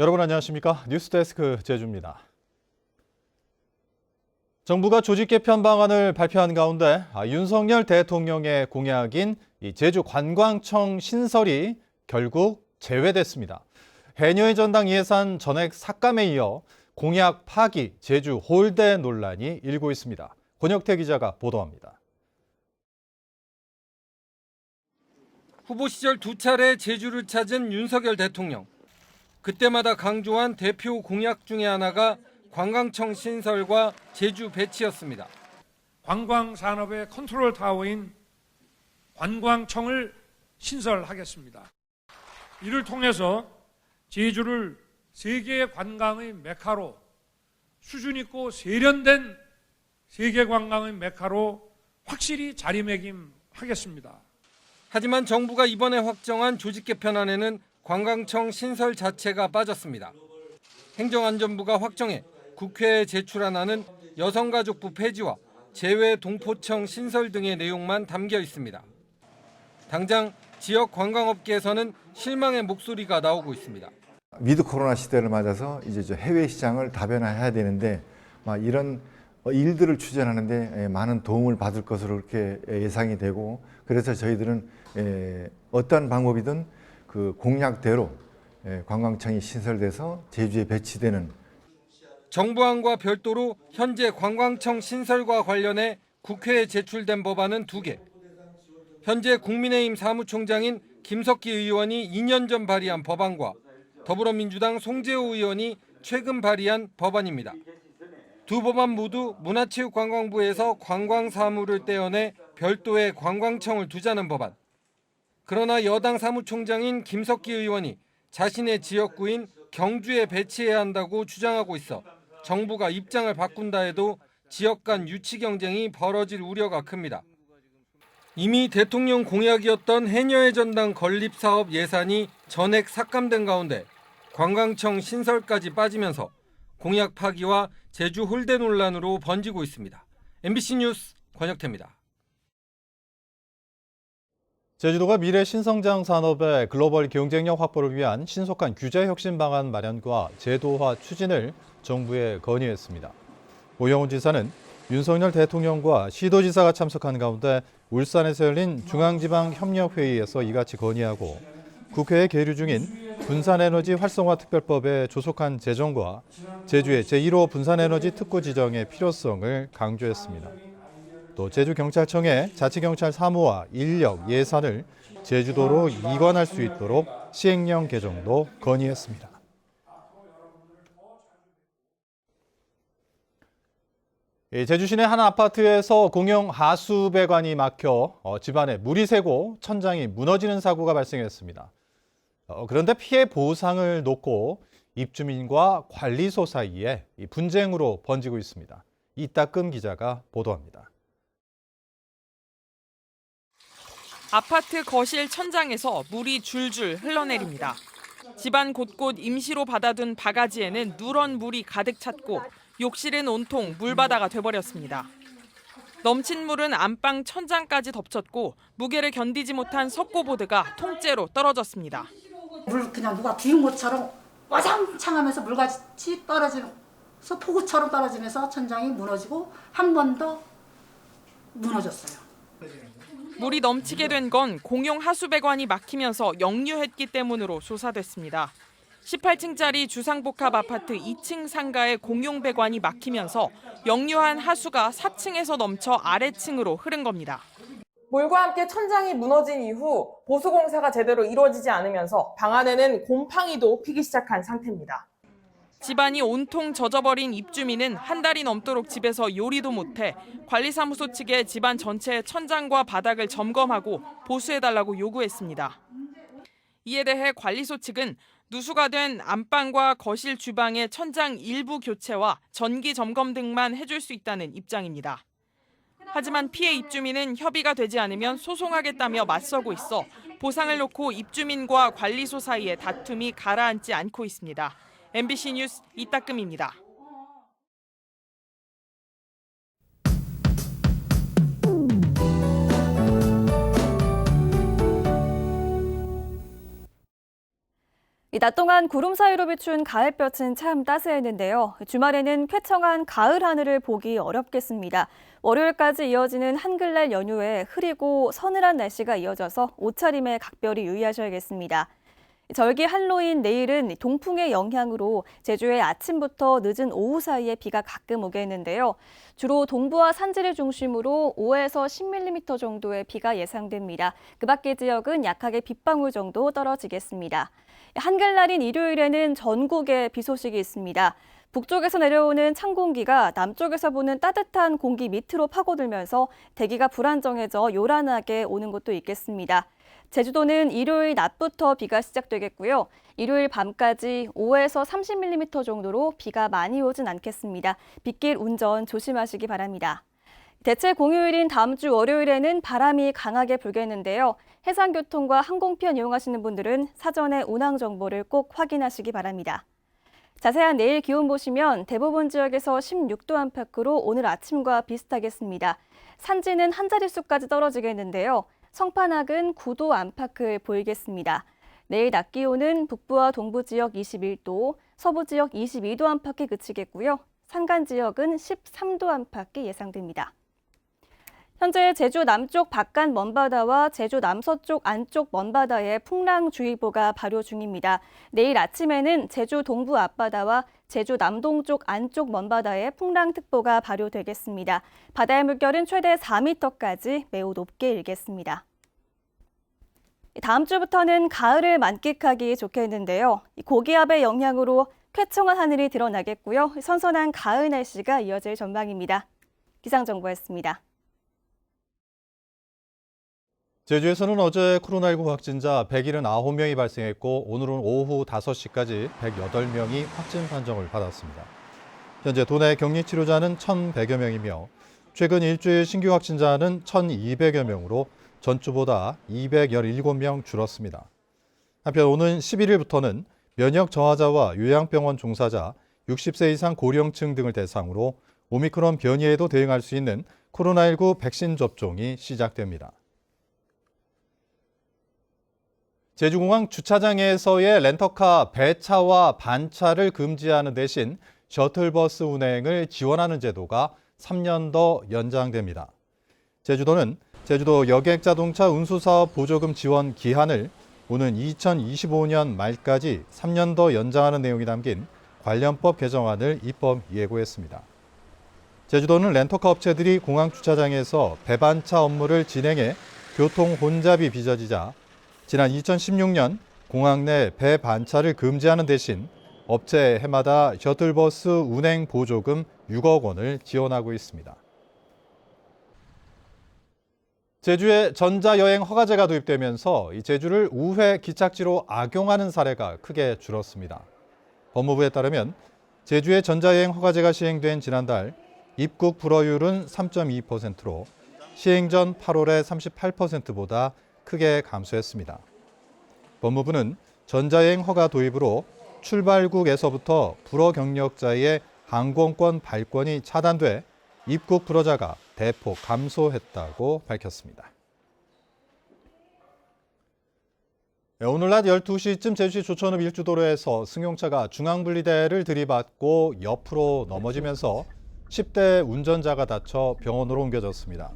여러분 안녕하십니까? 뉴스데스크 제주입니다. 정부가 조직 개편 방안을 발표한 가운데 윤석열 대통령의 공약인 이 제주관광청 신설이 결국 제외됐습니다. 해녀의 전당 예산 전액 삭감에 이어 공약 파기, 제주 홀대 논란이 일고 있습니다. 권혁태 기자가 보도합니다. 후보 시절 두 차례 제주를 찾은 윤석열 대통령. 그때마다 강조한 대표 공약 중에 하나가 관광청 신설과 제주 배치였습니다. 관광산업의 컨트롤 타워인 관광청을 신설하겠습니다. 이를 통해서 제주를 세계 관광의 메카로, 수준 있고 세련된 세계 관광의 메카로 확실히 자리매김하겠습니다. 하지만 정부가 이번에 확정한 조직 개편안에는 관광청 신설 자체가 빠졌습니다. 행정안전부가 확정해 국회에 제출안안은 여성가족부 폐지와 제외 동포청 신설 등의 내용만 담겨 있습니다. 당장 지역 관광업계에서는 실망의 목소리가 나오고 있습니다. 위드 코로나 시대를 맞아서 이제 해외 시장을 다변화해야 되는데 이런 일들을 추진하는데 많은 도움을 받을 것으로 그렇게 예상이 되고, 그래서 저희들은 어떠한 방법이든 그 공약대로 관광청이 신설돼서 제주에 배치되는. 정부안과 별도로 현재 관광청 신설과 관련해 국회에 제출된 법안은 2개. 현재 국민의힘 사무총장인 김석기 의원이 2년 전 발의한 법안과 더불어민주당 송재호 의원이 최근 발의한 법안입니다. 두 법안 모두 문화체육관광부에서 관광사무를 떼어내 별도의 관광청을 두자는 법안. 그러나 여당 사무총장인 김석기 의원이 자신의 지역구인 경주에 배치해야 한다고 주장하고 있어 정부가 입장을 바꾼다 해도 지역 간 유치 경쟁이 벌어질 우려가 큽니다. 이미 대통령 공약이었던 해녀의 전당 건립 사업 예산이 전액 삭감된 가운데 관광청 신설까지 빠지면서 공약 파기와 제주 홀대 논란으로 번지고 있습니다. MBC 뉴스 권혁태입니다. 제주도가 미래 신성장 산업의 글로벌 경쟁력 확보를 위한 신속한 규제 혁신 방안 마련과 제도화 추진을 정부에 건의했습니다. 오영훈 지사는 윤석열 대통령과 시도지사가 참석한 가운데 울산에서 열린 중앙지방협력회의에서 이같이 건의하고, 국회에 계류 중인 분산에너지 활성화 특별법의 조속한 제정과 제주의 제1호 분산에너지 특구 지정의 필요성을 강조했습니다. 또 제주경찰청의 자치경찰 사무와 인력, 예산을 제주도로 이관할 수 있도록 시행령 개정도 건의했습니다. 제주 시내 한 아파트에서 공용 하수배관이 막혀 집안에 물이 새고 천장이 무너지는 사고가 발생했습니다. 그런데 피해 보상을 놓고 입주민과 관리소 사이에 분쟁으로 번지고 있습니다. 이따금 기자가 보도합니다. 아파트 거실 천장에서 물이 줄줄 흘러내립니다. 집안 곳곳 임시로 받아둔 바가지에는 누런 물이 가득 찼고 욕실은 온통 물바다가 돼버렸습니다. 넘친 물은 안방 천장까지 덮쳤고 무게를 견디지 못한 석고보드가 통째로 떨어졌습니다. 물 그냥 누가 부은 것처럼 와장창하면서 물같이 떨어지면서 폭우처럼 떨어지면서 천장이 무너지고 한 번 더 무너졌어요. 물이 넘치게 된 건 공용 하수배관이 막히면서 역류했기 때문으로 조사됐습니다. 18층짜리 주상복합 아파트 2층 상가의 공용 배관이 막히면서 역류한 하수가 4층에서 넘쳐 아래층으로 흐른 겁니다. 물과 함께 천장이 무너진 이후 보수공사가 제대로 이루어지지 않으면서 방 안에는 곰팡이도 피기 시작한 상태입니다. 집안이 온통 젖어버린 입주민은 한 달이 넘도록 집에서 요리도 못해 관리사무소 측에 집안 전체의 천장과 바닥을 점검하고 보수해달라고 요구했습니다. 이에 대해 관리소 측은 누수가 된 안방과 거실 주방의 천장 일부 교체와 전기 점검 등만 해줄 수 있다는 입장입니다. 하지만 피해 입주민은 협의가 되지 않으면 소송하겠다며 맞서고 있어 보상을 놓고 입주민과 관리소 사이의 다툼이 가라앉지 않고 있습니다. MBC 뉴스 이따금입니다. 낮 동안 구름 사이로 비춘 가을볕은 참 따스했는데요. 주말에는 쾌청한 가을 하늘을 보기 어렵겠습니다. 월요일까지 이어지는 한글날 연휴에 흐리고 서늘한 날씨가 이어져서 옷차림에 각별히 유의하셔야겠습니다. 절기 한로인 내일은 동풍의 영향으로 제주에 아침부터 늦은 오후 사이에 비가 가끔 오겠는데요. 주로 동부와 산지를 중심으로 5에서 10mm 정도의 비가 예상됩니다. 그 밖의 지역은 약하게 빗방울 정도 떨어지겠습니다. 한글날인 일요일에는 전국에 비 소식이 있습니다. 북쪽에서 내려오는 찬 공기가 남쪽에서 부는 따뜻한 공기 밑으로 파고들면서 대기가 불안정해져 요란하게 오는 곳도 있겠습니다. 제주도는 일요일 낮부터 비가 시작되겠고요. 일요일 밤까지 5에서 30mm 정도로 비가 많이 오진 않겠습니다. 빗길 운전 조심하시기 바랍니다. 대체 공휴일인 다음 주 월요일에는 바람이 강하게 불겠는데요. 해상교통과 항공편 이용하시는 분들은 사전에 운항 정보를 꼭 확인하시기 바랍니다. 자세한 내일 기온 보시면 대부분 지역에서 16도 안팎으로 오늘 아침과 비슷하겠습니다. 산지는 한 자릿수까지 떨어지겠는데요. 성판악은 9도 안팎을 보이겠습니다. 내일 낮 기온은 북부와 동부 지역 21도, 서부 지역 22도 안팎에 그치겠고요. 산간 지역은 13도 안팎이 예상됩니다. 현재 제주 남쪽 바깥 먼바다와 제주 남서쪽 안쪽 먼바다에 풍랑주의보가 발효 중입니다. 내일 아침에는 제주 동부 앞바다와 제주 남동쪽 안쪽 먼바다에 풍랑특보가 발효되겠습니다. 바다의 물결은 최대 4m까지 매우 높게 일겠습니다. 다음 주부터는 가을을 만끽하기 좋겠는데요. 고기압의 영향으로 쾌청한 하늘이 드러나겠고요. 선선한 가을 날씨가 이어질 전망입니다. 기상정보였습니다. 제주에서는 어제 코로나19 확진자 179명이 발생했고 오늘은 오후 5시까지 108명이 확진 판정을 받았습니다. 현재 도내 격리치료자는 1,100여 명이며 최근 일주일 신규 확진자는 1,200여 명으로 전주보다 217명 줄었습니다. 한편 오는 11일부터는 면역 저하자와 요양병원 종사자, 60세 이상 고령층 등을 대상으로 오미크론 변이에도 대응할 수 있는 코로나19 백신 접종이 시작됩니다. 제주공항 주차장에서의 렌터카 배차와 반차를 금지하는 대신 셔틀버스 운행을 지원하는 제도가 3년 더 연장됩니다. 제주도는 제주도 여객자동차 운수사업 보조금 지원 기한을 오는 2025년 말까지 3년 더 연장하는 내용이 담긴 관련법 개정안을 입법 예고했습니다. 제주도는 렌터카 업체들이 공항 주차장에서 배반차 업무를 진행해 교통 혼잡이 빚어지자 지난 2016년 공항 내 배반차를 금지하는 대신 업체 해마다 셔틀버스 운행 보조금 6억 원을 지원하고 있습니다. 제주에 전자여행 허가제가 도입되면서 제주를 우회 기착지로 악용하는 사례가 크게 줄었습니다. 법무부에 따르면 제주의 전자여행 허가제가 시행된 지난달 입국 불허율은 3.2%로 시행 전 8월의 38%보다 크게 감소했습니다. 법무부는 전자여행 허가 도입으로 출발국에서부터 불허 경력자의 항공권 발권이 차단돼 입국 불허자가 대폭 감소했다고 밝혔습니다. 오늘 낮 12시쯤 제주시 조천읍 일주도로에서 승용차가 중앙분리대를 들이받고 옆으로 넘어지면서 10대 운전자가 다쳐 병원으로 옮겨졌습니다.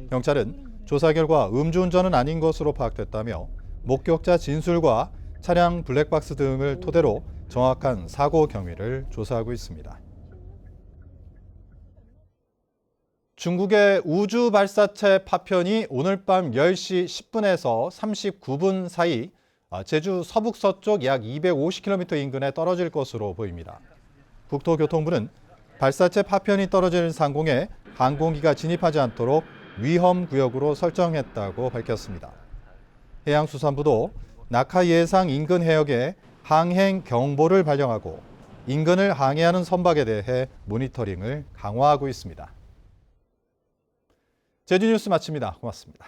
경찰은 조사 결과 음주운전은 아닌 것으로 파악됐다며 목격자 진술과 차량 블랙박스 등을 토대로 정확한 사고 경위를 조사하고 있습니다. 중국의 우주 발사체 파편이 오늘 밤 10시 10분에서 39분 사이 제주 서북서쪽 약 250km 인근에 떨어질 것으로 보입니다. 국토교통부는 발사체 파편이 떨어질 상공에 항공기가 진입하지 않도록 위험구역으로 설정했다고 밝혔습니다. 해양수산부도 낙하 예상 인근 해역에 항행 경보를 발령하고 인근을 항해하는 선박에 대해 모니터링을 강화하고 있습니다. 제주뉴스 마칩니다. 고맙습니다.